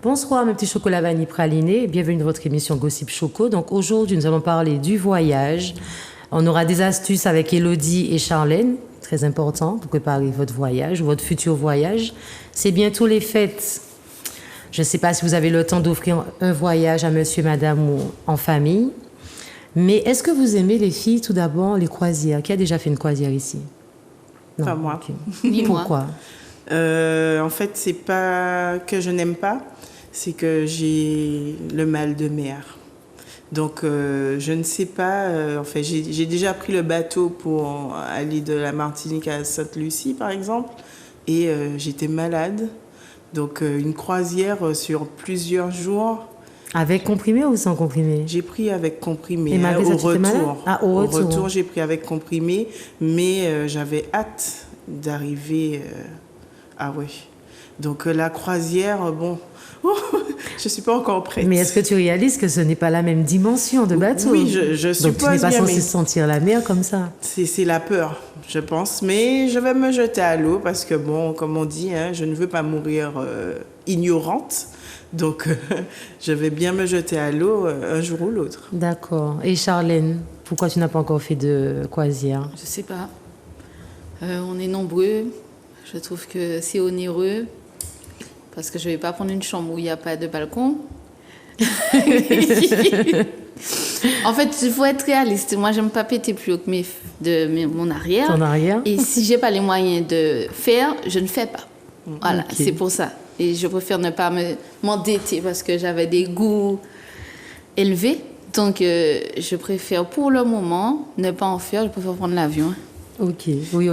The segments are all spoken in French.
Bonsoir mes petits chocolats vanille pralinés, bienvenue dans votre émission Gossip Choco. Donc aujourd'hui nous allons parler du voyage. On aura des astuces avec Elodie et Charlène, très important pour préparer votre voyage ou votre futur voyage. C'est bientôt les fêtes. Je ne sais pas si vous avez le temps d'offrir un voyage à monsieur, madame ou en famille. Mais est-ce que vous aimez les filles, tout d'abord, les croisières? Qui a déjà fait une croisière ici? Non, pas moi. Okay. Ni Pourquoi? En fait, c'est pas que je n'aime pas, c'est que j'ai le mal de mer. Donc, je ne sais pas. En fait, j'ai déjà pris le bateau pour aller de la Martinique à Sainte-Lucie, par exemple, et j'étais malade. Donc, une croisière sur plusieurs jours. Avec comprimé ou sans comprimé? J'ai pris avec comprimé. Et malgré ça, tu étais malade? Au retour, j'ai pris avec comprimé, mais j'avais hâte d'arriver. Ah oui. Donc, la croisière, bon. Je ne suis pas encore prête. Mais est-ce que tu réalises que ce n'est pas la même dimension de bateau? Oui, je suppose. Donc tu n'es pas censé sentir la mer comme ça. C'est la peur, je pense. Mais je vais me jeter à l'eau parce que, bon, comme on dit, hein, je ne veux pas mourir ignorante. Donc, je vais bien me jeter à l'eau un jour ou l'autre. D'accord. Et Charlène, pourquoi tu n'as pas encore fait de croisière? Je ne sais pas. On est nombreux. Je trouve que c'est onéreux. Parce que je ne vais pas prendre une chambre où il n'y a pas de balcon. En fait, il faut être réaliste. Moi, je n'aime pas péter plus haut que mon arrière. Ton arrière. Et si je n'ai pas les moyens de faire, je ne fais pas. Voilà, okay. C'est pour ça. Et je préfère ne pas m'endetter parce que j'avais des goûts élevés. Donc, je préfère pour le moment ne pas en faire. Je préfère prendre l'avion. Ok, oui,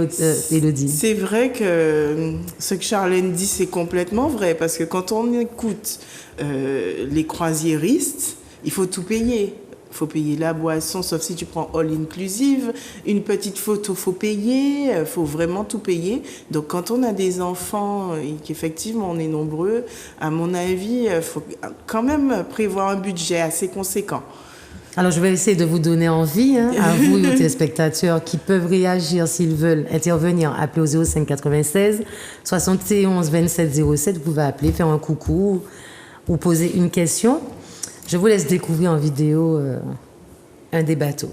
Elodie. C'est vrai que ce que Charlène dit, c'est complètement vrai, parce que quand on écoute les croisiéristes, il faut tout payer. Il faut payer la boisson, sauf si tu prends all inclusive. Une petite photo, il faut payer. Il faut vraiment tout payer. Donc, quand on a des enfants et qu'effectivement on est nombreux, à mon avis, il faut quand même prévoir un budget assez conséquent. Alors, je vais essayer de vous donner envie, à vous et aux téléspectateurs qui peuvent réagir s'ils veulent intervenir. Appelez au 05 96 71 27 07. Vous pouvez appeler, faire un coucou ou poser une question. Je vous laisse découvrir en vidéo un des bateaux.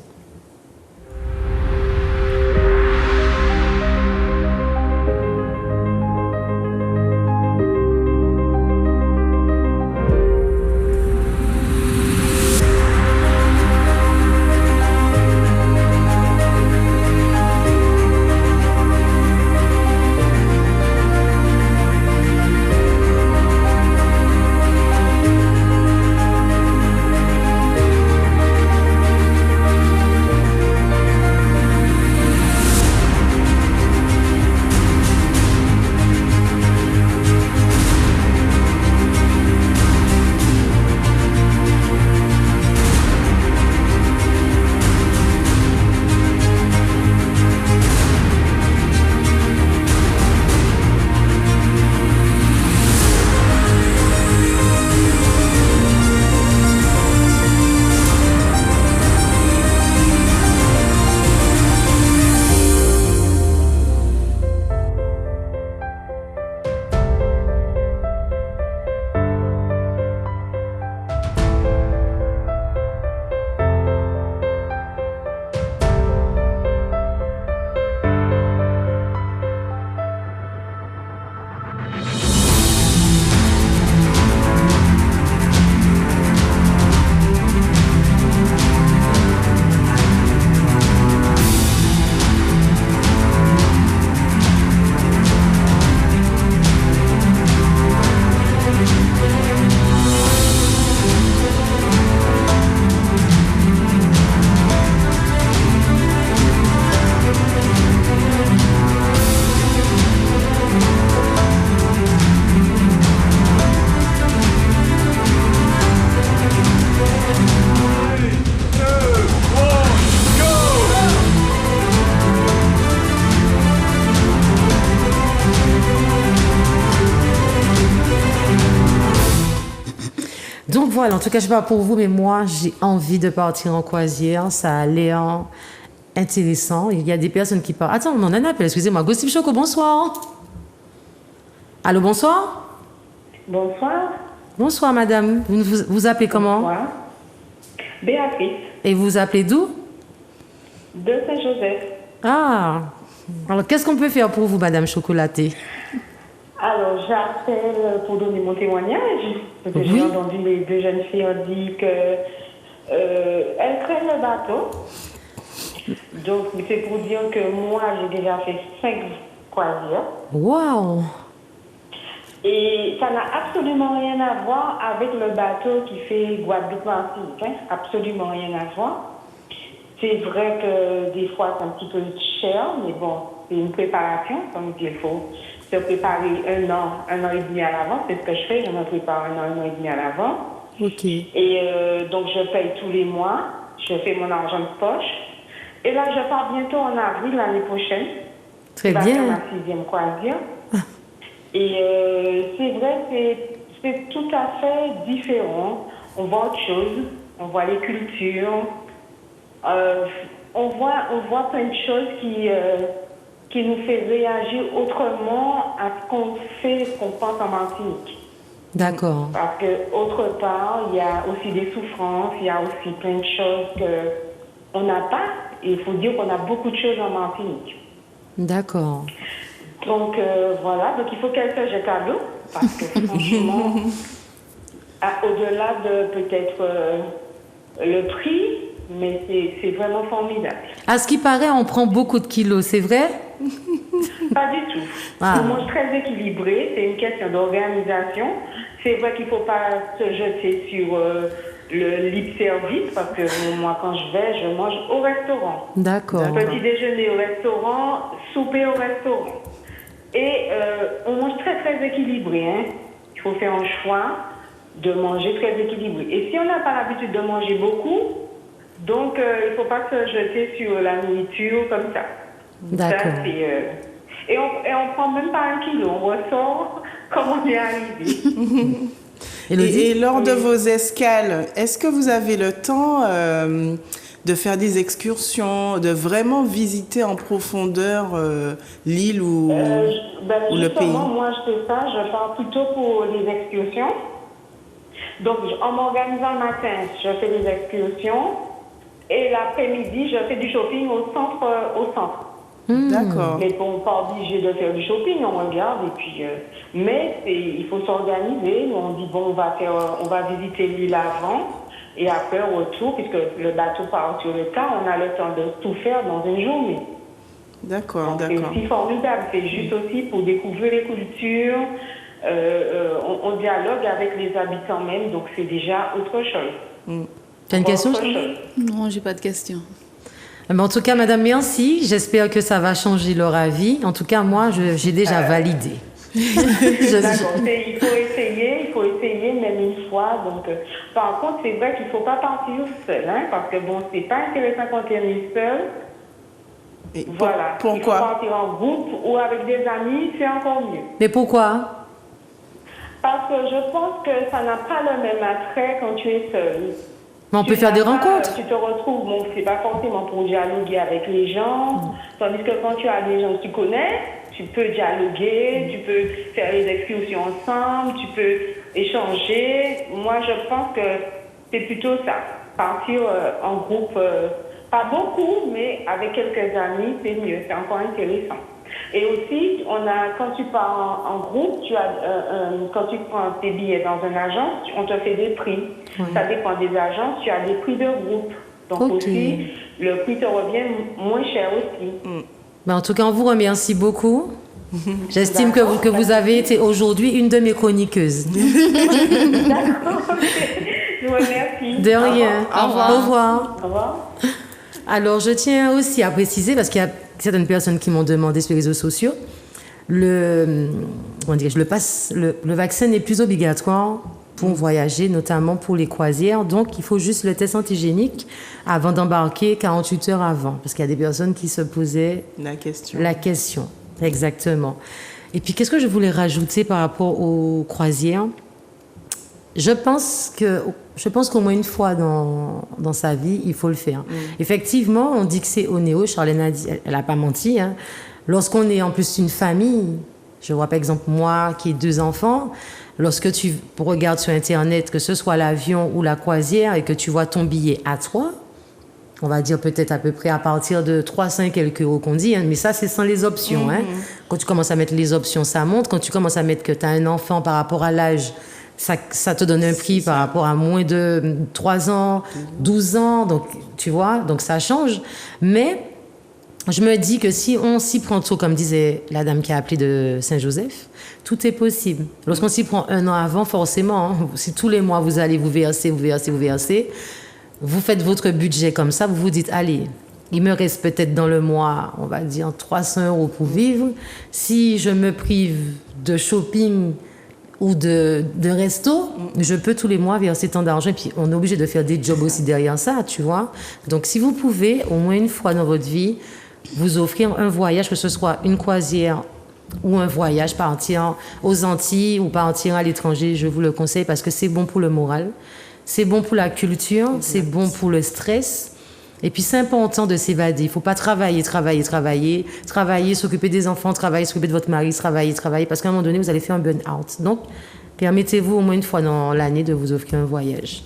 Donc voilà, en tout cas, je ne sais pas pour vous, mais moi, j'ai envie de partir en croisière. Ça a l'air intéressant. Il y a des personnes qui parlent. Attends, on en a un appel, excusez-moi. Gossip Choco, bonsoir. Allô, bonsoir. Bonsoir. Bonsoir, madame. Vous appelez comment? Bonsoir. Béatrice, Et vous appelez d'où? de Saint-Joseph. Ah. Alors, qu'est-ce qu'on peut faire pour vous, madame Chocolatée? Alors, j'appelle pour donner mon témoignage, parce que Oui. j'ai entendu les deux jeunes filles ont dit que elles prennent le bateau. Donc, c'est pour dire que moi, j'ai déjà fait 5 croisières. Waouh. Et ça n'a absolument rien à voir avec le bateau qui fait Guadeloupe-Martinique. Hein? Absolument rien à voir. C'est vrai que des fois, c'est un petit peu cher, mais bon, c'est une préparation. Comme il faut se préparer un an et demi à l'avance. C'est ce que je fais. Je me prépare un an et demi à l'avance. OK. Et donc, je paye tous les mois. Je fais mon argent de poche. Et là, je pars bientôt en avril l'année prochaine. Très Ça va faire bien. ma 6e croisière. Et c'est vrai, c'est tout à fait différent. On voit autre chose. On voit les cultures. On voit plein de choses qui nous fait réagir autrement à ce qu'on fait, ce qu'on pense en Martinique. D'accord. Parce que autre part, il y a aussi des souffrances, il y a aussi plein de choses qu'on n'a pas. Et il faut dire qu'on a beaucoup de choses en Martinique. D'accord. Donc voilà, donc il faut qu'elle se jette à l'eau. Parce que franchement, au-delà de peut-être le prix, mais c'est vraiment formidable. À ce qui paraît, on prend beaucoup de kilos, c'est vrai? Pas du tout. Ah. On mange très équilibré, c'est une question d'organisation. C'est vrai qu'il ne faut pas se jeter sur le lip service parce que moi, quand je mange au restaurant. D'accord. Petit déjeuner au restaurant, souper au restaurant. Et on mange très très équilibré. Hein. Il faut faire un choix de manger très équilibré. Et si on n'a pas l'habitude de manger beaucoup, donc il ne faut pas se jeter sur la nourriture comme ça. D'accord. Ça, et on prend même pas 1 kilo, on ressort comme on est arrivé. Et lors de vos escales, est-ce que vous avez le temps de faire des excursions, de vraiment visiter en profondeur l'île ou le pays? Moi, je fais ça, je pars plutôt pour les excursions. Donc, en m'organisant le matin, je fais des excursions. Et l'après-midi, je fais du shopping au centre. D'accord. Mais bon, pas obligé de faire du shopping, on regarde et puis. Mais il faut s'organiser. On dit bon, on va visiter l'île avant et après au retour, puisque le bateau part sur le tas, on a le temps de tout faire dans une journée. D'accord, Donc, d'accord. c'est aussi formidable. C'est juste aussi pour découvrir les cultures. On dialogue avec les habitants même, donc c'est déjà autre chose. Tu as une question? Autre chose. Non, j'ai pas de question. En tout cas, madame, merci. J'espère que ça va changer leur avis. En tout cas, moi, j'ai déjà validé. D'accord. Il faut essayer même une fois. Donc, par contre, c'est vrai qu'il ne faut pas partir seul, hein, parce que bon, c'est pas intéressant quand on est seul. Et Voilà. pourquoi? Il faut partir en groupe ou avec des amis, c'est encore mieux. Mais pourquoi? Parce que je pense que ça n'a pas le même attrait quand tu es seul. Mais on peut faire des rencontres. Tu te retrouves, bon, c'est pas forcément pour dialoguer avec les gens, tandis que quand tu as des gens que tu connais, tu peux dialoguer, tu peux faire les excursions ensemble, tu peux échanger. Moi, je pense que c'est plutôt ça. Partir en groupe, pas beaucoup, mais avec quelques amis, c'est mieux, c'est encore intéressant. Et aussi, quand tu pars en groupe, quand tu prends tes billets dans une agence, on te fait des prix. Ouais. Ça dépend des agences, tu as des prix de groupe. Donc aussi, le prix te revient moins cher aussi. Ben, en tout cas, on vous remercie beaucoup. J'estime que vous avez été aujourd'hui une de mes chroniqueuses. D'accord, je vous remercie. De rien. Au revoir. Au revoir. Au revoir. Alors, je tiens aussi à préciser, parce qu'il y a certaines personnes qui m'ont demandé sur les réseaux sociaux, le vaccin n'est plus obligatoire pour voyager, notamment pour les croisières. Donc, il faut juste le test antigénique avant d'embarquer 48 heures avant. Parce qu'il y a des personnes qui se posaient la question. Exactement. Et puis, qu'est-ce que je voulais rajouter par rapport aux croisières? Je pense qu'au moins une fois dans sa vie, il faut le faire. Effectivement, on dit que c'est onéo. Charlène a dit, elle n'a pas menti. Hein. Lorsqu'on est en plus une famille, je vois par exemple moi qui ai 2 enfants, lorsque tu regardes sur Internet, que ce soit l'avion ou la croisière, et que tu vois ton billet à toi, on va dire peut-être à peu près à partir de 300 quelques euros qu'on dit, hein, mais ça c'est sans les options. Hein. Quand tu commences à mettre les options, ça monte. Quand tu commences à mettre que tu as un enfant par rapport à l'âge, ça te donne un prix par rapport à moins de 3 ans, 12 ans, donc tu vois, donc ça change. Mais je me dis que si on s'y prend tôt, comme disait la dame qui a appelé de Saint-Joseph, tout est possible. Lorsqu'on s'y prend 1 an avant, forcément, hein, si tous les mois vous allez vous verser, vous faites votre budget comme ça, vous vous dites, allez, il me reste peut-être dans le mois, on va dire 300 euros pour vivre. Si je me prive de shopping ou de resto, je peux tous les mois verser tant d'argent. Et puis, on est obligé de faire des jobs aussi derrière ça, tu vois. Donc, si vous pouvez, au moins une fois dans votre vie, vous offrir un voyage, que ce soit une croisière ou un voyage, partir aux Antilles ou partir à l'étranger, je vous le conseille parce que c'est bon pour le moral, c'est bon pour la culture, c'est bon pour le stress. Et puis, c'est important de s'évader. Il ne faut pas travailler, s'occuper des enfants, s'occuper de votre mari, travailler, parce qu'à un moment donné, vous allez faire un burn-out. Donc, permettez-vous au moins une fois dans l'année de vous offrir un voyage.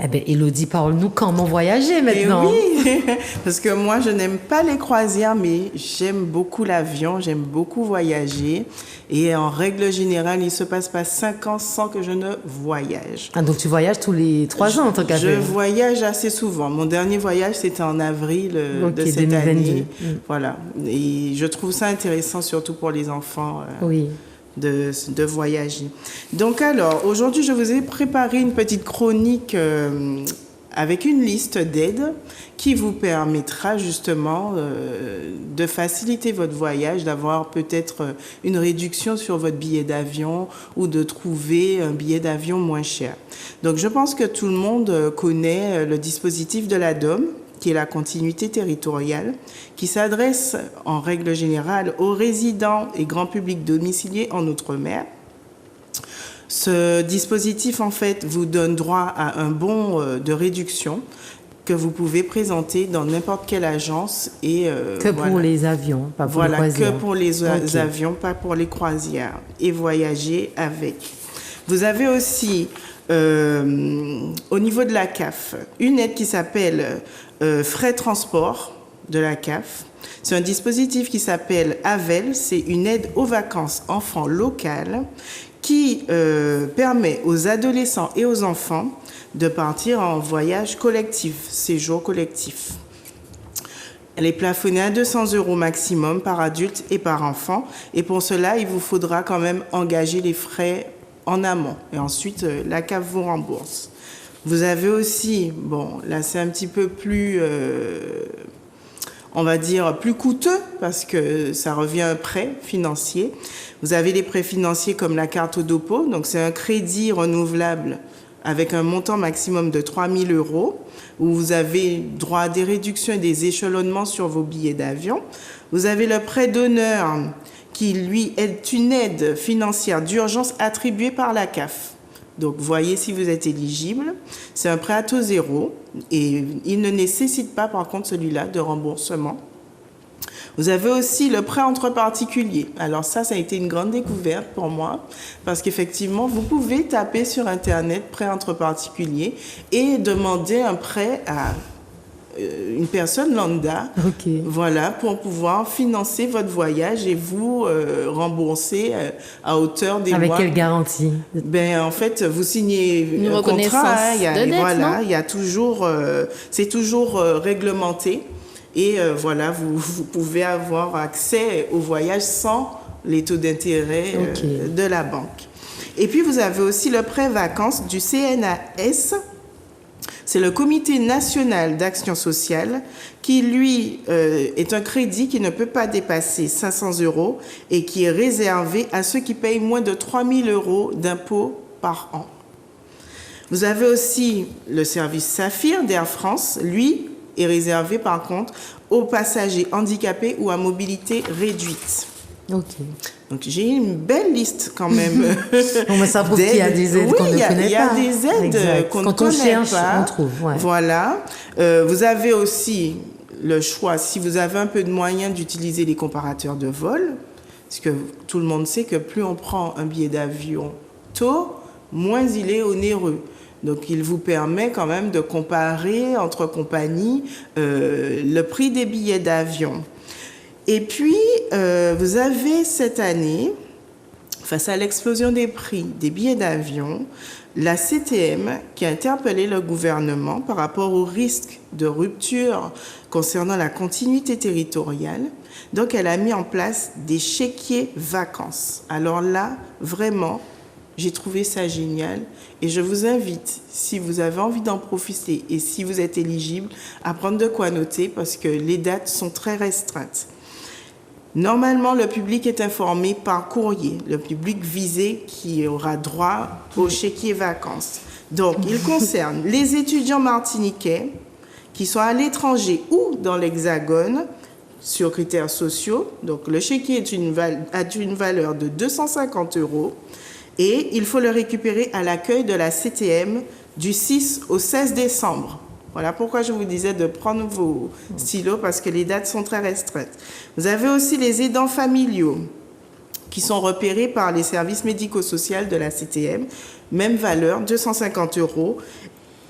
Eh bien, Élodie, parle-nous comment voyager maintenant. Et oui, parce que moi, je n'aime pas les croisières, mais j'aime beaucoup l'avion, j'aime beaucoup voyager. Et en règle générale, il ne se passe pas 5 ans sans que je ne voyage. Ah, donc tu voyages tous les 3 ans en tant qu'affaire. Je voyage assez souvent. Mon dernier voyage, c'était en avril de cette 2022. année. Voilà. Et je trouve ça intéressant, surtout pour les enfants. Oui. De voyager. Donc alors, aujourd'hui, je vous ai préparé une petite chronique avec une liste d'aides qui vous permettra justement de faciliter votre voyage, d'avoir peut-être une réduction sur votre billet d'avion ou de trouver un billet d'avion moins cher. Donc je pense que tout le monde connaît le dispositif de la DOM, qui est la continuité territoriale, qui s'adresse en règle générale aux résidents et grand public domiciliés en Outre-mer. Ce dispositif, en fait, vous donne droit à un bon de réduction que vous pouvez présenter dans n'importe quelle agence. Pour les avions, pas pour les croisières. Que pour les avions, pas pour les croisières. Et voyager avec. Vous avez aussi, au niveau de la CAF, une aide qui s'appelle frais transport de la CAF. C'est un dispositif qui s'appelle AVEL, c'est une aide aux vacances enfants locales qui permet aux adolescents et aux enfants de partir en voyage collectif, séjour collectif. Elle est plafonnée à 200 € maximum par adulte et par enfant. Et pour cela, il vous faudra quand même engager les frais en amont. Et ensuite, la CAF vous rembourse. Vous avez aussi, bon, là c'est un petit peu plus, on va dire, plus coûteux parce que ça revient à un prêt financier. Vous avez les prêts financiers comme la carte Odopo, donc c'est un crédit renouvelable avec un montant maximum de 3 000 €, où vous avez droit à des réductions et des échelonnements sur vos billets d'avion. Vous avez le prêt d'honneur qui, lui, est une aide financière d'urgence attribuée par la CAF. Donc, voyez si vous êtes éligible. C'est un prêt à taux zéro et il ne nécessite pas, par contre, celui-là de remboursement. Vous avez aussi le prêt entre particuliers. Alors ça a été une grande découverte pour moi parce qu'effectivement, vous pouvez taper sur Internet prêt entre particuliers et demander un prêt à une personne lambda, voilà, pour pouvoir financer votre voyage et vous rembourser à hauteur des mois. Avec quelle garantie? Ben en fait, vous signez un contrat, il y a toujours, c'est toujours réglementé et voilà, vous pouvez avoir accès au voyage sans les taux d'intérêt de la banque. Et puis vous avez aussi le prêt vacances du CNAS. C'est le Comité national d'action sociale qui, lui, est un crédit qui ne peut pas dépasser 500 € et qui est réservé à ceux qui payent moins de 3 000 € d'impôts par an. Vous avez aussi le service Saphir d'Air France. Lui est réservé, par contre, aux passagers handicapés ou à mobilité réduite. Ok. Donc, j'ai une belle liste quand même. Bon, mais ça prouve qu'il y a des aides qu'on ne connaît pas. Il y a des aides qu'on ne connaît cherche, pas. on trouve. Ouais. Voilà. Vous avez aussi le choix, si vous avez un peu de moyens, d'utiliser les comparateurs de vol. Parce que tout le monde sait que plus on prend un billet d'avion tôt, moins il est onéreux. Donc, il vous permet quand même de comparer entre compagnies le prix des billets d'avion. Et puis, vous avez cette année, face à l'explosion des prix des billets d'avion, la CTM qui a interpellé le gouvernement par rapport au risque de rupture concernant la continuité territoriale. Donc, elle a mis en place des chéquiers vacances. Alors là, vraiment, j'ai trouvé ça génial et je vous invite, si vous avez envie d'en profiter et si vous êtes éligible, à prendre de quoi noter parce que les dates sont très restreintes. Normalement, le public est informé par courrier, le public visé qui aura droit au chéquier vacances. Donc, il concerne les étudiants martiniquais qui sont à l'étranger ou dans l'Hexagone sur critères sociaux. Donc, le chéquier a une valeur de 250 € et il faut le récupérer à l'accueil de la CTM du 6 au 16 décembre. Voilà pourquoi je vous disais de prendre vos stylos parce que les dates sont très restreintes. Vous avez aussi les aidants familiaux qui sont repérés par les services médico-sociaux de la CTM. Même valeur, 250 €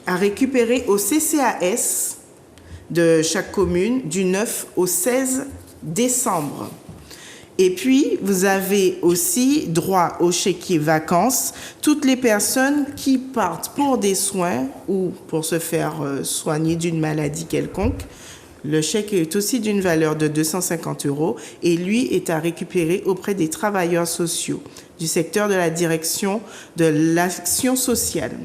à récupérer au CCAS de chaque commune du 9 au 16 décembre. Et puis, vous avez aussi droit au chéquier vacances, toutes les personnes qui partent pour des soins ou pour se faire soigner d'une maladie quelconque. Le chèque est aussi d'une valeur de 250 € et lui est à récupérer auprès des travailleurs sociaux du secteur de la direction de l'action sociale.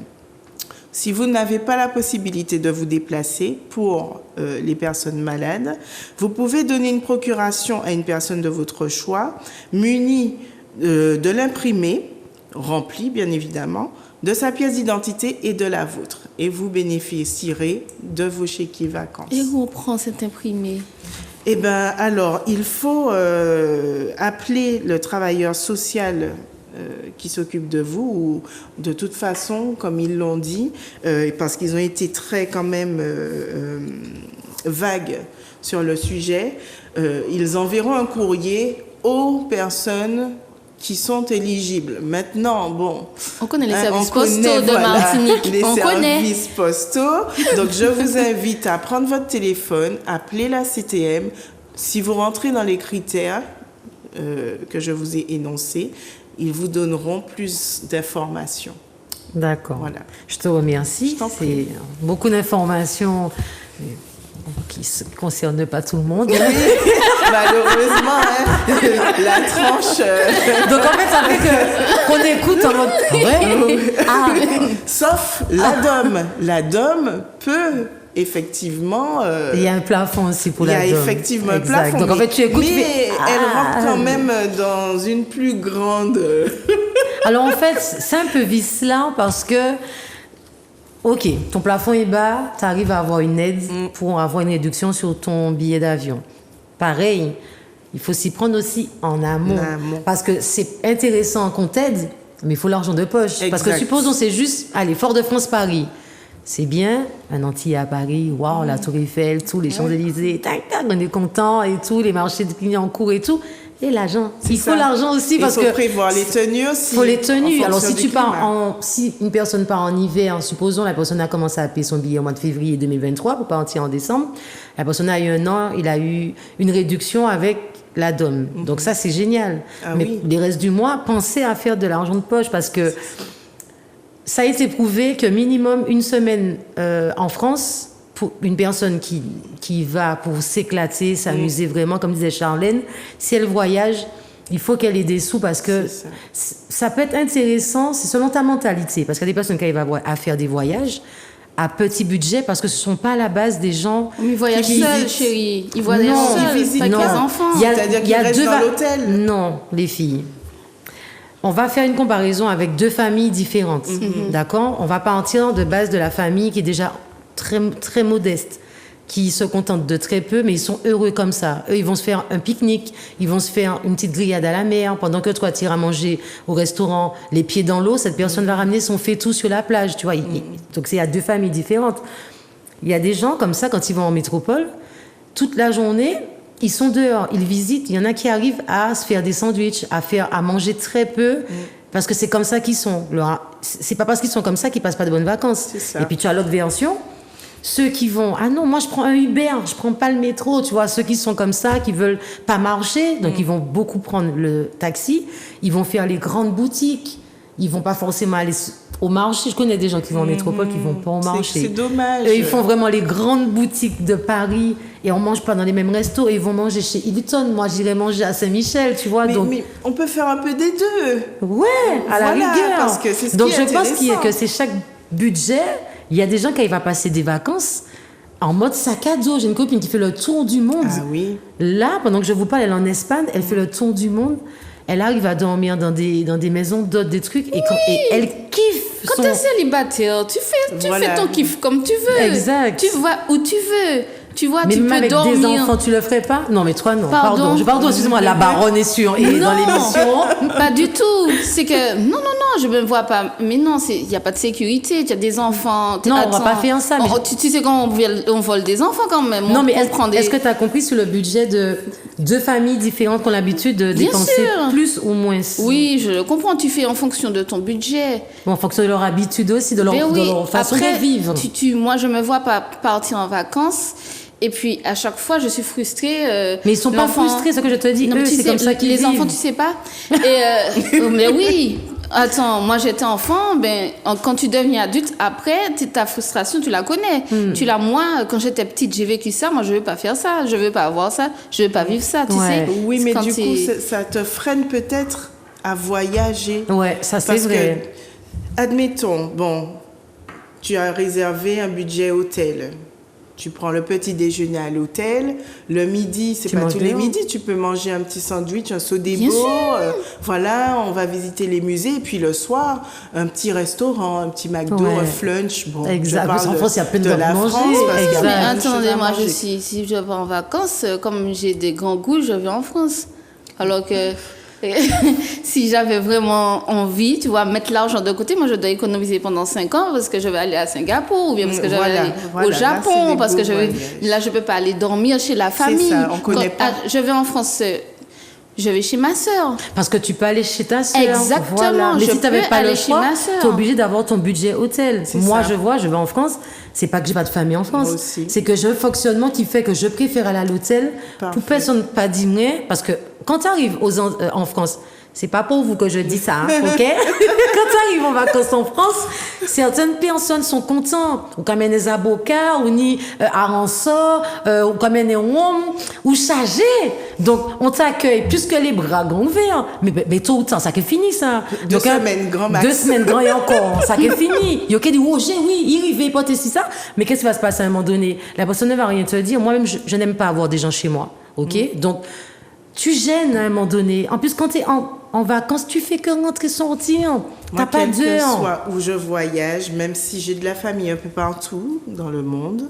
Si vous n'avez pas la possibilité de vous déplacer pour les personnes malades, vous pouvez donner une procuration à une personne de votre choix, munie de l'imprimé, rempli bien évidemment, de sa pièce d'identité et de la vôtre. Et vous bénéficierez de vos chéquiers vacances. Et où on prend cet imprimé? Eh bien, alors, il faut appeler le travailleur social qui s'occupe de vous, ou de toute façon, comme ils l'ont dit, parce qu'ils ont été très quand même vagues sur le sujet, ils enverront un courrier aux personnes qui sont éligibles. Maintenant, bon... On connaît les services postaux de Martinique. Les on services postaux. Donc, je vous invite à prendre votre téléphone, appeler la CTM. Si vous rentrez dans les critères que je vous ai énoncés, ils vous donneront plus d'informations. D'accord. Voilà. Je te remercie. C'est beaucoup d'informations qui ne concernent pas tout le monde. Oui, malheureusement, hein, la tranche... Donc en fait, ça fait qu'on écoute en mode... Sauf la DOM. La DOM peut... Effectivement... il y a un plafond aussi pour la DOM. Il y a effectivement un plafond. Donc en fait, tu écoutes... Mais elle rentre quand même dans une plus grande... Alors en fait, c'est un peu vicelant parce que... Ok, ton plafond est bas, tu arrives à avoir une aide pour avoir une réduction sur ton billet d'avion. Pareil, il faut s'y prendre aussi en amont. Parce que c'est intéressant qu'on t'aide, mais il faut l'argent de poche. Exact. Parce que supposons c'est juste, allez, Fort-de-France-Paris. C'est bien, un Antillais à Paris, waouh, la Tour Eiffel, tous les Champs-Élysées, tac, tac, on est content et tout, les marchés de Clignancourt et tout. Et l'argent. Il faut l'argent aussi parce que... Il faut prévoir les tenues aussi. Il faut les tenues. Alors, si une personne part en hiver, supposons la personne a commencé à payer son billet au mois de février 2023 pour partir en décembre, la personne a eu 1 an, il a eu une réduction avec la DOM. Donc ça, c'est génial. Mais les restes du mois, pensez à faire de l'argent de poche parce que ça a été prouvé que minimum une semaine en France... pour une personne qui va pour s'éclater, s'amuser vraiment, comme disait Charlène, si elle voyage, il faut qu'elle ait des sous parce que ça peut être intéressant, c'est selon ta mentalité. Parce qu'il y a des personnes qui arrivent à faire des voyages à petit budget parce que ce ne sont pas à la base des gens... Ils voyagent seuls, chérie. Ils voyagent seuls, pas avec les enfants. C'est-à-dire qu'ils restent dans l'hôtel. Non, les filles. On va faire une comparaison avec 2 familles différentes. D'accord ? On va partir de base de la famille qui est déjà... très, très modeste. qui se contentent de très peu, mais ils sont heureux comme ça. Eux, ils vont se faire un pique-nique, ils vont se faire une petite grillade à la mer, pendant que toi, tu iras manger au restaurant, les pieds dans l'eau, cette personne va ramener son faitout sur la plage, tu vois. Donc, c'est à 2 familles différentes. Il y a des gens comme ça, quand ils vont en métropole, toute la journée, ils sont dehors, ils visitent. Il y en a qui arrivent à se faire des sandwichs, à manger très peu, parce que c'est comme ça qu'ils sont. C'est pas parce qu'ils sont comme ça qu'ils passent pas de bonnes vacances. C'est ça. Et puis tu as l'autre version, ceux qui vont, ah non, moi je prends un Uber, je prends pas le métro, tu vois, ceux qui sont comme ça, qui veulent pas marcher, donc ils vont beaucoup prendre le taxi, ils vont faire les grandes boutiques, ils vont pas forcément aller au marché. Je connais des gens qui vont en métropole qui vont pas au marché. C'est dommage. Eux, ils font vraiment les grandes boutiques de Paris et on mange pas dans les mêmes restos. Et ils vont manger chez Hilton. Moi, j'irai manger à Saint-Michel, tu vois. Mais on peut faire un peu des deux. Ouais, à la rigueur. Parce que c'est ce donc qui est je pense intéressant. que c'est chaque budget. Il y a des gens qui vont passer des vacances en mode sac à dos. J'ai une copine qui fait le tour du monde. Ah oui. Là, pendant que je vous parle, elle est en Espagne, elle fait le tour du monde. Elle arrive à dormir dans des maisons d'hôtes, des trucs, et elle kiffe. Quand t'es célibataire, tu fais ton kiff comme tu veux. Exact. Tu vas où tu veux. Tu vois, Mais tu même peux avec dormir. des enfants, tu le ferais pas? Non, mais toi, non. Pardon. Pardon, excuse-moi, la baronne est sûre. Et dans l'émission. Pas du tout. C'est que, non, je me vois pas. Mais non, il n'y a pas de sécurité. Tu as des enfants. Non, on va pas faire ça. Mais tu sais quand on vole des enfants quand même. Non, mais prend est-ce que tu as compris sur le budget de 2 familles différentes qui ont l'habitude de Bien dépenser sûr. plus ou moins? Oui, je comprends. Tu fais en fonction de ton budget. Bon, en fonction de leur habitude aussi, de leur, Mais oui, de leur façon après, de vivre. moi, je me vois pas partir en vacances. Et puis, à chaque fois, je suis frustrée. Mais ils sont pas l'enfant- frustrés, c'est ce que je te dis. Non, Eux, tu c'est sais, comme ça qu'ils les vivent. enfants, tu sais pas. Et, mais oui. Attends, moi j'étais enfant, quand tu deviens adulte, après, ta frustration, tu la connais. Moi, quand j'étais petite, j'ai vécu ça, moi je veux pas faire ça, je veux pas avoir ça, je veux pas vivre ça, tu sais. Oui, mais Quand du coup, ça te freine peut-être à voyager. Ouais, ça c'est Parce vrai. que, admettons, tu as réservé un budget hôtel. Tu prends le petit déjeuner à l'hôtel. Le midi, c'est Tu pas manges tous les dehors. midis, tu peux manger un petit sandwich, un Bien sodebo. sûr. Voilà, on va visiter les musées. Et puis le soir, un petit restaurant, un petit McDo, Ouais. un flunch. Bon, Exact. je parle En France, il y a plein de de la manger. France. parce qu'il y a Exact. Mais plein de choses à attendez, moi manger. si je vais en vacances, comme j'ai des grands goûts, je vais en France. Alors que si j'avais vraiment envie, tu vois, mettre l'argent de côté, moi je dois économiser pendant 5 ans parce que je vais aller à Singapour ou bien parce que je vais Voilà, aller voilà, au là, Japon, c'est des parce que beaux voyages. là je peux pas aller dormir chez la famille. ça, on connaît pas. Je vais en France, je vais chez ma sœur. Parce que tu peux aller chez ta sœur. Exactement, Voilà. Mais je si tu n'avais peux pas le aller chez choix, ma sœur. tu es obligé d'avoir ton budget hôtel. C'est Moi, ça. je vais en France. C'est pas que j'ai pas de famille en France. Moi aussi. C'est que j'ai un fonctionnement qui fait que je préfère aller à l'hôtel Parfait. pour personne pas dîner. Parce que quand tu arrives en France, c'est pas pour vous que je dis ça, hein, ok? Quand tu arrives en vacances en France, certaines personnes sont contentes. Ou comme des avocats, ou ni aransor, ou comme des hommes, ou chargés. Donc, on t'accueille plus que les bras grands ouverts. Mais tôt ou tard, ça qui est fini, ça. 2 Donc, semaines, grand max. 2 semaines, grand et encore. Ça qui est fini. Il y a qui dit, Roger, oui, il va porter si ça. Mais qu'est-ce qui va se passer à un moment donné? La personne ne va rien te dire. Moi-même, je n'aime pas avoir des gens chez moi, ok? Donc, tu gênes à un moment donné. En plus, quand tu es en vacances, tu fais que rentrer, sortir. T'as Moi, pas quel que d'heure. soit où je voyage, même si j'ai de la famille un peu partout dans le monde,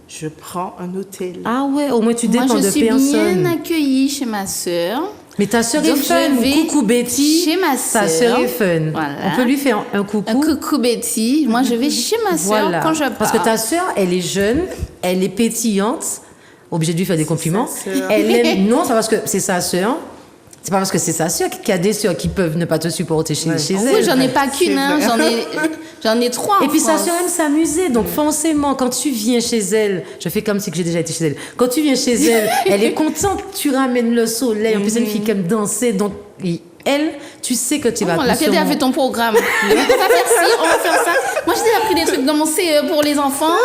je prends un hôtel. Ah ouais, au moins tu dépends Moi je de suis personne. bien accueillie chez ma sœur. Mais ta sœur est Donc, fun. je vais Coucou Betty. chez ma Ta sœur. sœur est fun. Voilà. On peut lui faire un coucou. Un coucou Betty. Moi je vais chez ma sœur Voilà. quand je pars. Parce que ta sœur, elle est jeune, elle est pétillante. Obligée de lui faire des compliments. sa sœur. Elle aime. Non, c'est parce que c'est sa sœur. C'est pas parce que c'est sa sœur qu'il y a des sœurs qui peuvent ne pas te supporter chez Ouais. elle. Oui, j'en ai pas C'est qu'une, hein. vrai. j'en ai 3 en Et puis sa France. sœur aime s'amuser, donc forcément, quand tu viens chez elle, je fais comme si que j'ai déjà été chez elle. Quand tu viens chez elle, elle est contente, tu ramènes le soleil. En plus, c'est une fille qui aime danser, donc elle, tu sais que tu vas. La Fédé a fait ton programme. On va faire ci, on va faire ça. Moi, j'ai déjà pris des trucs dans mon CE pour les enfants.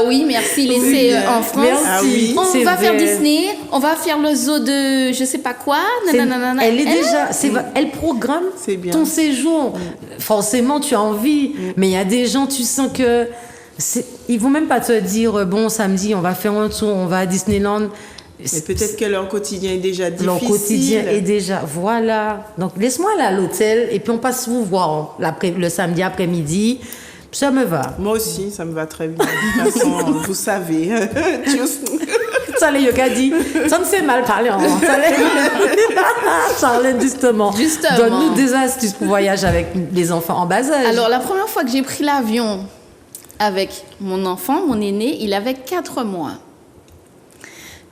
Oui, merci, les CE en France. Merci. Ah oui, On c'est va faire vrai. Disney, on va faire le zoo de je sais pas quoi. Nanana. Elle est déjà, elle programme C'est bien. ton séjour. Forcément, tu as envie, mais il y a des gens, tu sens que ils vont même pas te dire bon samedi, on va faire un tour, on va à Disneyland. Mais peut-être que leur quotidien est déjà difficile. Leur quotidien est déjà. Voilà. Donc, laisse-moi aller à l'hôtel et puis on passe vous voir le samedi après-midi. Ça me va. Moi aussi, ça me va très bien. De toute façon, vous savez. Ça, les yoga dit, ça ne fait mal parler en Charlène, justement. Donne-nous des astuces pour voyager avec les enfants en bas âge. Alors, la première fois que j'ai pris l'avion avec mon enfant, mon aîné, il avait 4 mois.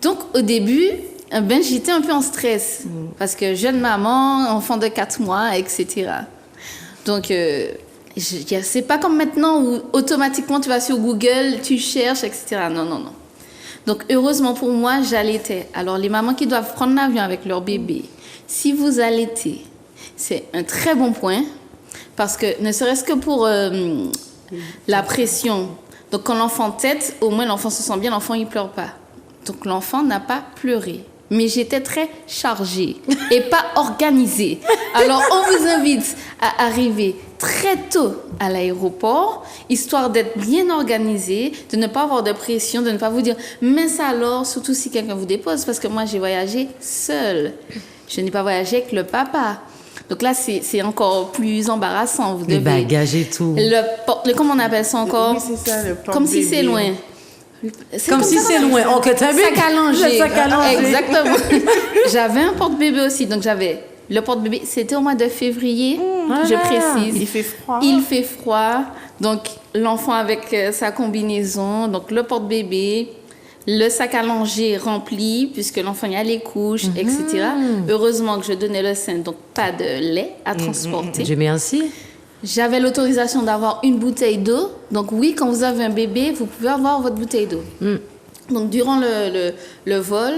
Donc, au début, j'étais un peu en stress. Parce que jeune maman, enfant de 4 mois, etc. Donc, c'est pas comme maintenant où automatiquement tu vas sur Google, tu cherches, etc. Non. Donc, heureusement pour moi, j'allaitais. Alors, les mamans qui doivent prendre l'avion avec leur bébé, si vous allaitez, c'est un très bon point. Parce que, ne serait-ce que pour la pression. Donc, quand l'enfant tète, au moins l'enfant se sent bien, l'enfant, il pleure pas. Donc, l'enfant n'a pas pleuré. Mais j'étais très chargée et pas organisée. Alors, on vous invite à arriver très tôt à l'aéroport, histoire d'être bien organisé, de ne pas avoir de pression, de ne pas vous dire « mince alors », surtout si quelqu'un vous dépose, parce que moi, j'ai voyagé seule. Je n'ai pas voyagé avec le papa. Donc là, c'est encore plus embarrassant. Vous les devez... bagages et tout. Comment on appelle ça encore? Oui, c'est ça, le porte-bébé. Comme si c'est loin. Comme si c'est loin. Ok, t'as vu? Sac à langer. Le sac à langer. Exactement. J'avais un porte-bébé aussi. Donc, j'avais le porte-bébé. C'était au mois de février, je précise. Il fait froid. Il fait froid. Donc, l'enfant avec sa combinaison. Donc, le porte-bébé. Le sac à langer rempli, puisque l'enfant y a les couches, etc. Heureusement que je donnais le sein, donc pas de lait à transporter. Je mets ainsi. J'avais l'autorisation d'avoir une bouteille d'eau. Donc oui, quand vous avez un bébé, vous pouvez avoir votre bouteille d'eau. Donc durant le vol,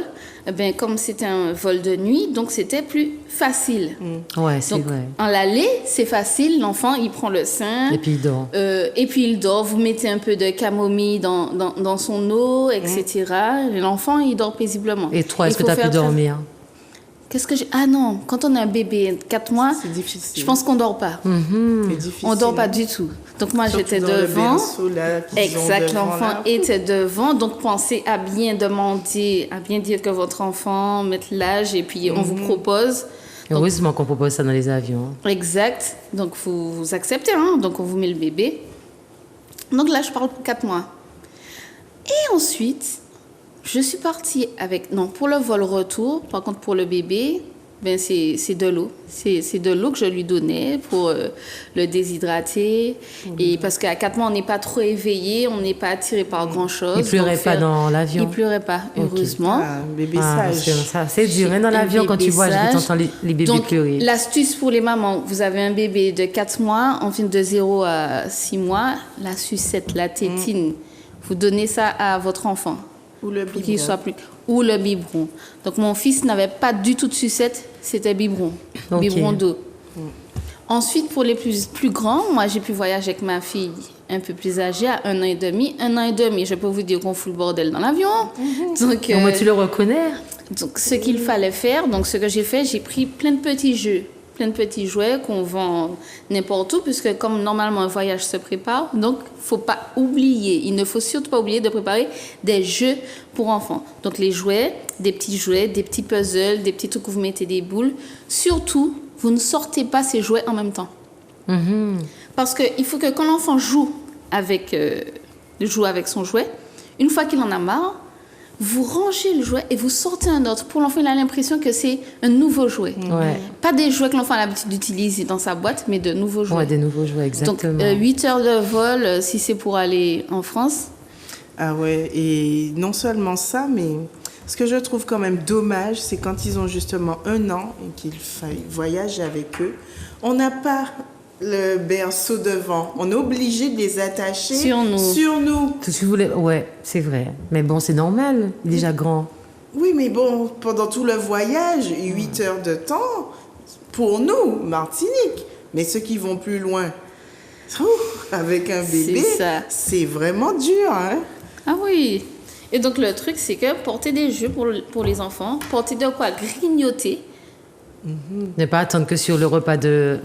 comme c'était un vol de nuit, donc c'était plus facile. Ouais, c'est donc, vrai. En l'aller, c'est facile. L'enfant, il prend le sein. Et puis il dort. Et puis il dort. Vous mettez un peu de camomille dans son eau, etc. Et l'enfant, il dort paisiblement. Et toi, est-ce que tu as pu dormir? Qu'est-ce que j'ai... Ah non, quand on a un bébé de 4 mois, c'est difficile. Je pense qu'on ne dort pas. C'est difficile. On ne dort pas du tout. Donc moi, surtout j'étais dans devant. Le berceau, là, Exact, l'enfant là. était devant. Donc pensez à bien demander, à bien dire que votre enfant mette l'âge et puis on vous propose. Heureusement qu'on propose ça dans les avions. Exact. Donc vous acceptez, hein? Donc on vous met le bébé. Donc là, je parle pour 4 mois. Et ensuite... je suis partie avec... Non, pour le vol retour, par contre, pour le bébé, c'est de l'eau. C'est de l'eau que je lui donnais pour le déshydrater. Et parce qu'à 4 mois, on n'est pas trop éveillé, on n'est pas attiré par grand-chose. Il ne pleurait pas dans l'avion? Il ne pleurait pas, heureusement. Ah, bébé sage. Ça, c'est dur. Même dans l'avion, quand tu vois, tu entends les bébés pleurer. Donc, l'astuce pour les mamans, vous avez un bébé de 4 mois, enfin de 0 à 6 mois, la sucette, la tétine, vous donnez ça à votre enfant. Ou le pour qu'il soit plus... Ou le biberon. Donc, mon fils n'avait pas du tout de sucette, c'était biberon. Okay. Biberon d'eau. Ensuite, pour les plus grands, moi, j'ai pu voyager avec ma fille un peu plus âgée, à 1 an et demi. 1 an et demi, je peux vous dire qu'on fout le bordel dans l'avion. Donc, moi, tu le reconnais? Donc, ce qu'il fallait faire, donc ce que j'ai fait, j'ai pris plein de petits jeux. Plein de petits jouets qu'on vend n'importe où, puisque comme normalement un voyage se prépare, donc il ne faut surtout pas oublier de préparer des jeux pour enfants. Donc les jouets, des petits puzzles, des petits trucs où vous mettez des boules. Surtout, vous ne sortez pas ces jouets en même temps. Parce qu'il faut que quand l'enfant joue avec son jouet, une fois qu'il en a marre, vous rangez le jouet et vous sortez un autre. Pour l'enfant, il a l'impression que c'est un nouveau jouet. Ouais. Pas des jouets que l'enfant a l'habitude d'utiliser dans sa boîte, mais de nouveaux jouets. Ouais, des nouveaux jouets, exactement. Donc, 8 heures de vol, si c'est pour aller en France. Ah ouais, et non seulement ça, mais ce que je trouve quand même dommage, c'est quand ils ont justement 1 an et qu'il voyagent avec eux, on n'a pas le berceau devant. On est obligé de les attacher sur nous. Tu voulais... Ouais, c'est vrai. Mais bon, c'est normal. Il est déjà grand. Oui, mais bon, pendant tout le voyage, 8 heures de temps, pour nous, Martinique. Mais ceux qui vont plus loin, avec un bébé, c'est vraiment dur, hein? Ah oui. Et donc, le truc, c'est que porter des jeux pour les enfants, porter de quoi grignoter. Ne pas attendre que sur le repas de...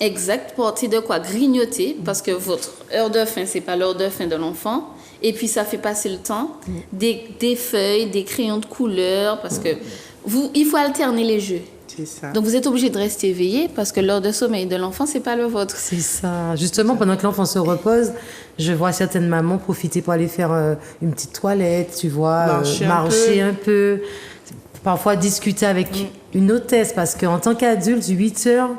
Exact, porter de quoi grignoter, parce que votre heure de faim, c'est pas l'heure de faim de l'enfant. Et puis, ça fait passer le temps. Des feuilles, des crayons de couleur, parce que il faut alterner les jeux. C'est ça. Donc vous êtes obligé de rester éveillé parce que l'heure de sommeil de l'enfant, c'est pas le vôtre. C'est ça. Justement, pendant que l'enfant se repose, je vois certaines mamans profiter pour aller faire une petite toilette, tu vois, marcher un peu. Parfois discuter avec une hôtesse, parce qu'en tant qu'adulte, 8 heures,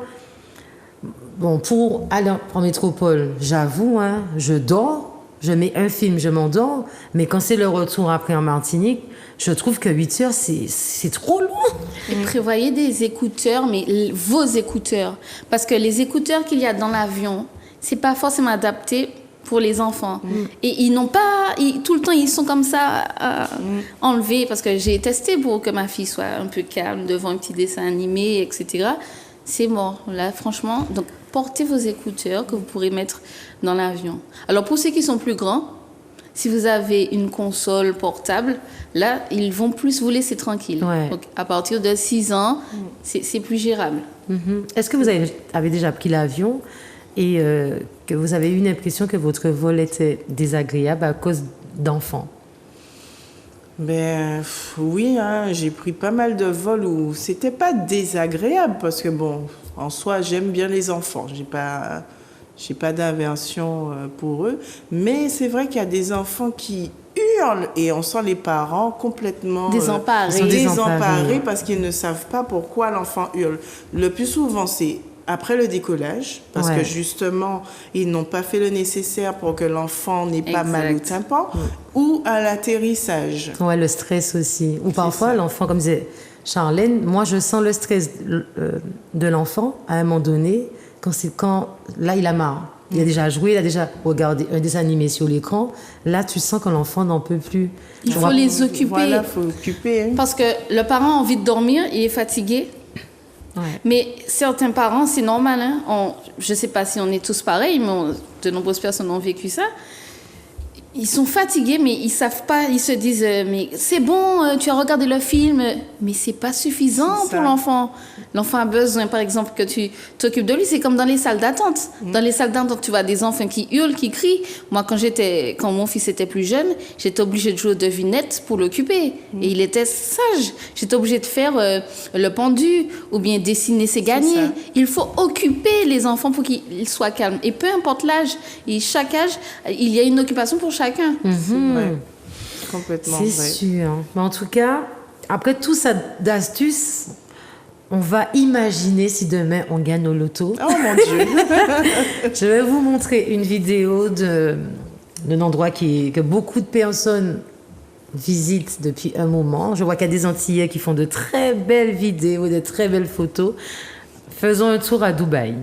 bon, pour aller en métropole, j'avoue, hein, je dors, je mets un film, je m'endors, mais quand c'est le retour après en Martinique, je trouve que 8 heures, c'est trop long. Et prévoyez des écouteurs, mais vos écouteurs. Parce que les écouteurs qu'il y a dans l'avion, c'est pas forcément adapté pour les enfants. Et ils n'ont pas... tout le temps, ils sont comme ça enlevés. Parce que j'ai testé pour que ma fille soit un peu calme devant un petit dessin animé, etc. C'est mort. Là, franchement... Donc, portez vos écouteurs que vous pourrez mettre dans l'avion. Alors, pour ceux qui sont plus grands, si vous avez une console portable, là, ils vont plus vous laisser tranquille. Ouais. Donc, à partir de 6 ans, c'est plus gérable. Est-ce que vous avez déjà pris l'avion et que vous avez eu une impression que votre vol était désagréable à cause d'enfants? Ben oui, hein, j'ai pris pas mal de vols où c'était pas désagréable parce que bon, en soi, j'aime bien les enfants. J'ai pas d'aversion pour eux, mais c'est vrai qu'il y a des enfants qui hurlent et on sent les parents complètement Désemparés. parce qu'ils ne savent pas pourquoi l'enfant hurle. Le plus souvent, c'est après le décollage, parce que justement, ils n'ont pas fait le nécessaire pour que l'enfant n'ait pas mal au tympan, ou à l'atterrissage. Ouais, le stress aussi. Ou parfois, l'enfant, comme disait Charlène, moi, je sens le stress de l'enfant à un moment donné, quand là, il a marre. Il a déjà joué, il a déjà regardé un dessin animé sur l'écran. Là, tu sens que l'enfant n'en peut plus. Il faut les occuper. Voilà, il faut occuper. Hein. Parce que le parent a envie de dormir, il est fatigué. Ouais. Mais certains parents, c'est normal. Hein? Je ne sais pas si on est tous pareils, mais de nombreuses personnes ont vécu ça. Ils sont fatigués, mais ils savent pas. Ils se disent, mais c'est bon, tu as regardé le film, mais c'est pas suffisant pour l'enfant. L'enfant a besoin, par exemple, que tu t'occupes de lui. C'est comme dans les salles d'attente. Dans les salles d'attente, tu vois des enfants qui hurlent, qui crient. Moi, quand mon fils était plus jeune, j'étais obligée de jouer aux devinettes pour l'occuper. Et il était sage. J'étais obligée de faire le pendu ou bien dessiner ses gagnés. Il faut occuper les enfants pour qu'ils soient calmes. Et peu importe l'âge, et chaque âge, il y a une occupation pour chacun. Ouais, complètement vrai. C'est sûr. Mais en tout cas, après tout ça d'astuces, on va imaginer si demain on gagne au loto. Oh mon Dieu! Je vais vous montrer une vidéo d'un endroit que beaucoup de personnes visitent depuis un moment. Je vois qu'il y a des Antillais qui font de très belles vidéos, de très belles photos. Faisons un tour à Dubaï.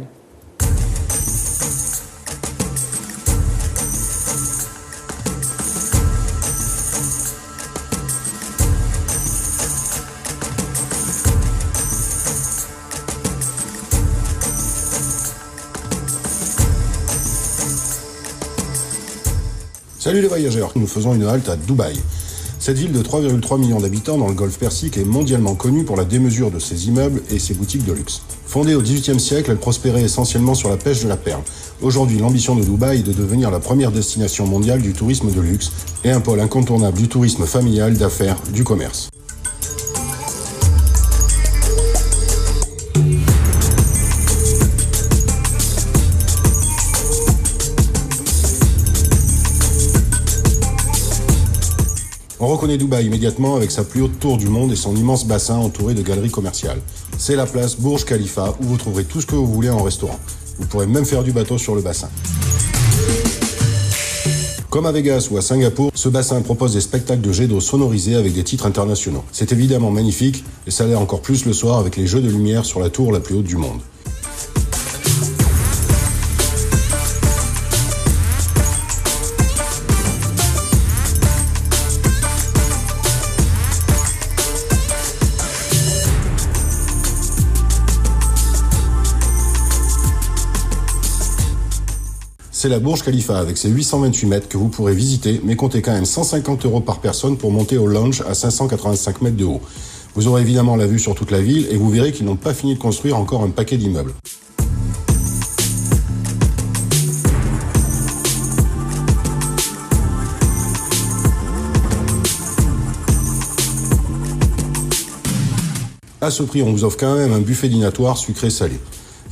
Salut les voyageurs, nous faisons une halte à Dubaï. Cette ville de 3,3 millions d'habitants dans le golfe Persique est mondialement connue pour la démesure de ses immeubles et ses boutiques de luxe. Fondée au XVIIIe siècle, elle prospérait essentiellement sur la pêche de la perle. Aujourd'hui, l'ambition de Dubaï est de devenir la première destination mondiale du tourisme de luxe et un pôle incontournable du tourisme familial, d'affaires, du commerce. On reconnaît Dubaï immédiatement avec sa plus haute tour du monde et son immense bassin entouré de galeries commerciales. C'est la place Burj Khalifa où vous trouverez tout ce que vous voulez en restaurant. Vous pourrez même faire du bateau sur le bassin. Comme à Vegas ou à Singapour, ce bassin propose des spectacles de jets d'eau sonorisés avec des titres internationaux. C'est évidemment magnifique et ça l'est encore plus le soir avec les jeux de lumière sur la tour la plus haute du monde. C'est la Burj Khalifa avec ses 828 mètres que vous pourrez visiter, mais comptez quand même 150 € par personne pour monter au lounge à 585 mètres de haut. Vous aurez évidemment la vue sur toute la ville et vous verrez qu'ils n'ont pas fini de construire encore un paquet d'immeubles. À ce prix, on vous offre quand même un buffet dînatoire sucré-salé.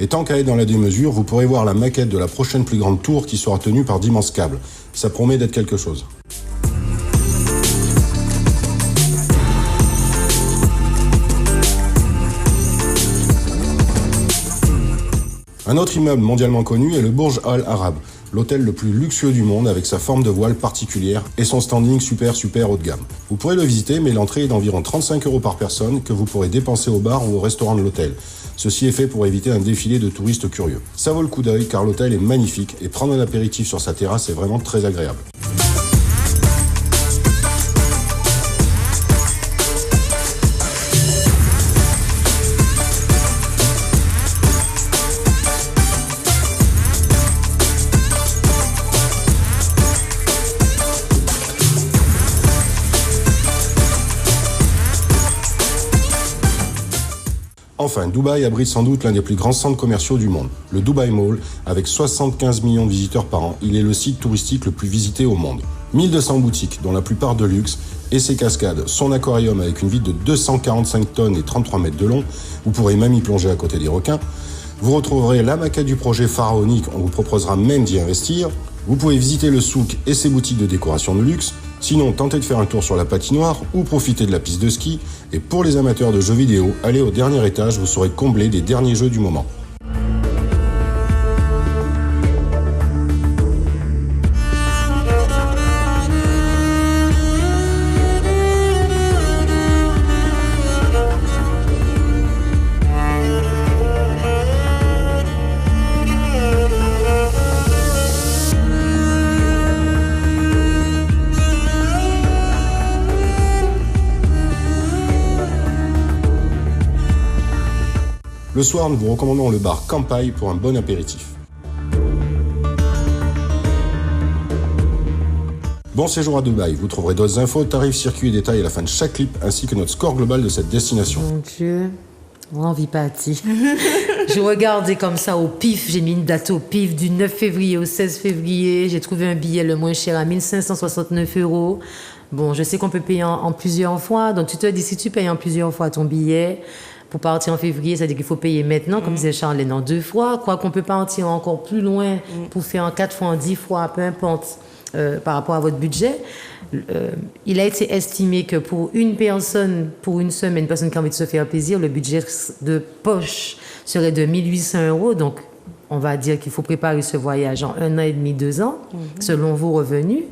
Et tant qu'à être dans la démesure, vous pourrez voir la maquette de la prochaine plus grande tour qui sera tenue par d'immenses câbles. Ça promet d'être quelque chose. Un autre immeuble mondialement connu est le Burj Al Arab, l'hôtel le plus luxueux du monde avec sa forme de voile particulière et son standing super haut de gamme. Vous pourrez le visiter, mais l'entrée est d'environ 35 € par personne que vous pourrez dépenser au bar ou au restaurant de l'hôtel. Ceci est fait pour éviter un défilé de touristes curieux. Ça vaut le coup d'œil car l'hôtel est magnifique et prendre un apéritif sur sa terrasse est vraiment très agréable. Enfin, Dubaï abrite sans doute l'un des plus grands centres commerciaux du monde, le Dubai Mall, avec 75 millions de visiteurs par an. Il est le site touristique le plus visité au monde. 1200 boutiques, dont la plupart de luxe, et ses cascades, son aquarium avec une vide de 245 tonnes et 33 mètres de long, vous pourrez même y plonger à côté des requins. Vous retrouverez la maquette du projet pharaonique, on vous proposera même d'y investir. Vous pouvez visiter le souk et ses boutiques de décoration de luxe. Sinon, tentez de faire un tour sur la patinoire ou profitez de la piste de ski. Et pour les amateurs de jeux vidéo, allez au dernier étage, vous serez comblé des derniers jeux du moment. Le soir, nous vous recommandons le bar Kampai pour un bon apéritif. Bon séjour à Dubaï. Vous trouverez d'autres infos, tarifs, circuits et détails à la fin de chaque clip, ainsi que notre score global de cette destination. Mon Dieu, envie partie. Je regardais comme ça au pif, j'ai mis une date au pif du 9 février au 16 février. J'ai trouvé un billet le moins cher à 1569 €. Bon, je sais qu'on peut payer en plusieurs fois, donc tu te dis si tu payes en plusieurs fois ton billet, pour partir en février, ça veut dire qu'il faut payer maintenant, comme disait Charlène, en 2 fois. Quoi qu'on peut partir encore plus loin pour faire en 4 fois, en 10 fois, peu importe, par rapport à votre budget. Il a été estimé que pour une personne, pour une semaine, une personne qui a envie de se faire plaisir, le budget de poche serait de 1800 €. Donc, on va dire qu'il faut préparer ce voyage en 1 an et demi, 2 ans, selon vos revenus.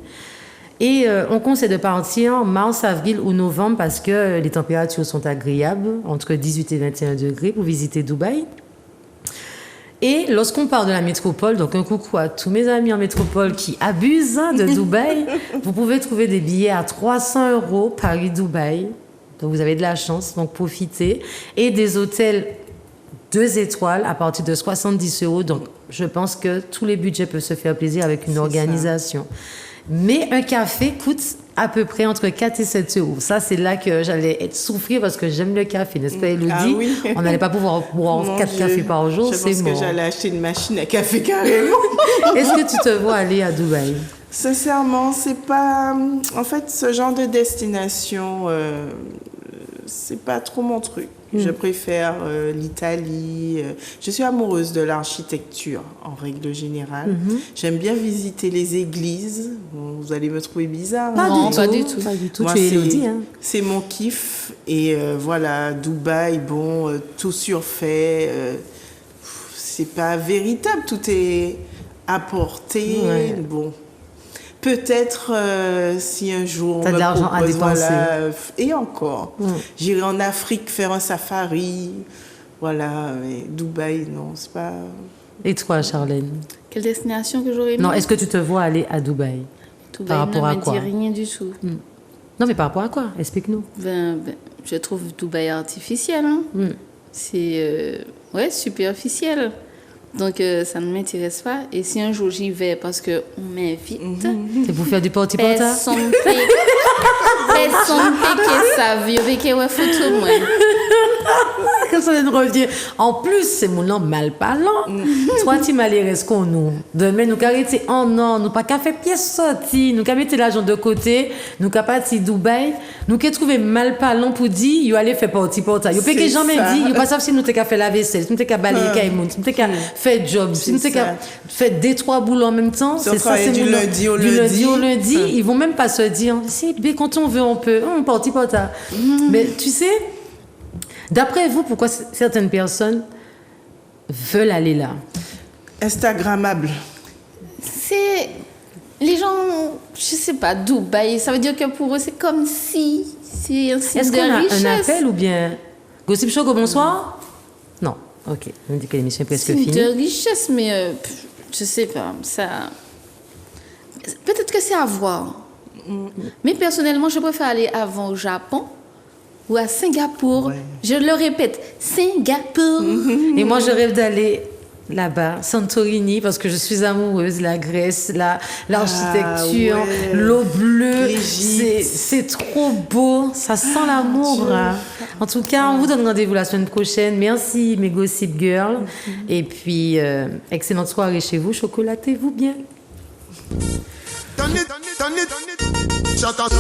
Et on conseille de partir en mars, avril ou novembre parce que les températures sont agréables, entre 18 et 21 degrés pour visiter Dubaï. Et lorsqu'on part de la métropole, donc un coucou à tous mes amis en métropole qui abusent de Dubaï, vous pouvez trouver des billets à 300 € Paris-Dubaï. Donc vous avez de la chance, donc profitez. Et des hôtels 2 étoiles à partir de 70 €. Donc je pense que tous les budgets peuvent se faire plaisir avec une organisation. Mais un café coûte à peu près entre 4 et 7 €. Ça, c'est là que j'allais souffrir parce que j'aime le café, n'est-ce pas, Elodie? Ah oui. On n'allait pas pouvoir boire 4 cafés par jour, c'est Je mort. pense que j'allais acheter une machine à café carrément. Est-ce que tu te vois aller à Dubaï? Sincèrement, c'est pas... En fait, ce genre de destination, c'est pas trop mon truc. Je préfère l'Italie. Je suis amoureuse de l'architecture, en règle générale. J'aime bien visiter les églises. Bon, vous allez me trouver bizarre. Pas du tout. Moi, Tu es Elodie, hein? C'est mon kiff. Et voilà, Dubaï, bon, tout surfait. C'est pas véritable. Tout est apporté. Ouais. Bon. Peut-être si un jour T'as on de me l'argent à propose, dépenser. voilà, et encore. J'irai en Afrique faire un safari. Voilà, mais Dubaï, non, c'est pas... Et toi, Charlène? Quelle destination que j'aurais aimé? Non, est-ce que tu te vois aller à Dubaï? Dubaï par rapport à ne me quoi? dit rien du tout. Non, mais par rapport à quoi? Explique-nous. Je trouve Dubaï artificiel. Hein. C'est superficiel. Donc, ça ne m'intéresse pas. Et si un jour j'y vais parce qu'on m'invite, C'est pour faire du porti-porta? personne ne peut que ça. Je vais que photo, moi. Comme ça, on revient. En plus, c'est mon nom mal parlant. Toi, tu m'as les restes qu'on nous. Demain, nous arrêter. Oh non, nous pas qu'à faire pièce sortie. Nous qu'à mettre l'argent de côté. Nous qu'à partir Dubaï. Nous qu'à trouver mal parlant pour dire, you allez faire partie pour ça. You peut que jamais dit, you pas savoir si nous t'es qu'à faire la vaisselle, si nous t'es qu'à balayer Kaimoun, si nous t'es qu'à faire job, si nous t'es qu'à faire 2-3 boulots en même temps. C'est ça, c'est du lundi au lundi. Ils vont même pas se dire, si, quand on veut, on peut. On partit pour ça. Mais tu sais, d'après vous, pourquoi certaines personnes veulent aller là? Instagrammable. C'est les gens, je sais pas, Dubaï, ça veut dire que pour eux c'est comme si c'est un signe Est-ce de qu'on a richesse. un appel ou bien Gossip Show, bonsoir? Non, ok. On me dit que l'émission est presque Signe finie. de richesse, mais je sais pas, ça. Peut-être que c'est à voir. Mais personnellement, je préfère aller avant au Japon ou à Singapour. Ouais. Je le répète, Singapour. Et moi, je rêve d'aller là-bas, Santorini, parce que je suis amoureuse, la Grèce, l'architecture, ouais. l'eau bleue, L'Égypte. c'est trop beau, ça sent l'amour. Hein. En tout cas, on vous donne rendez-vous la semaine prochaine. Merci mes Gossip Girls. Et puis, excellente soirée chez vous, chocolatez-vous bien. Shut up.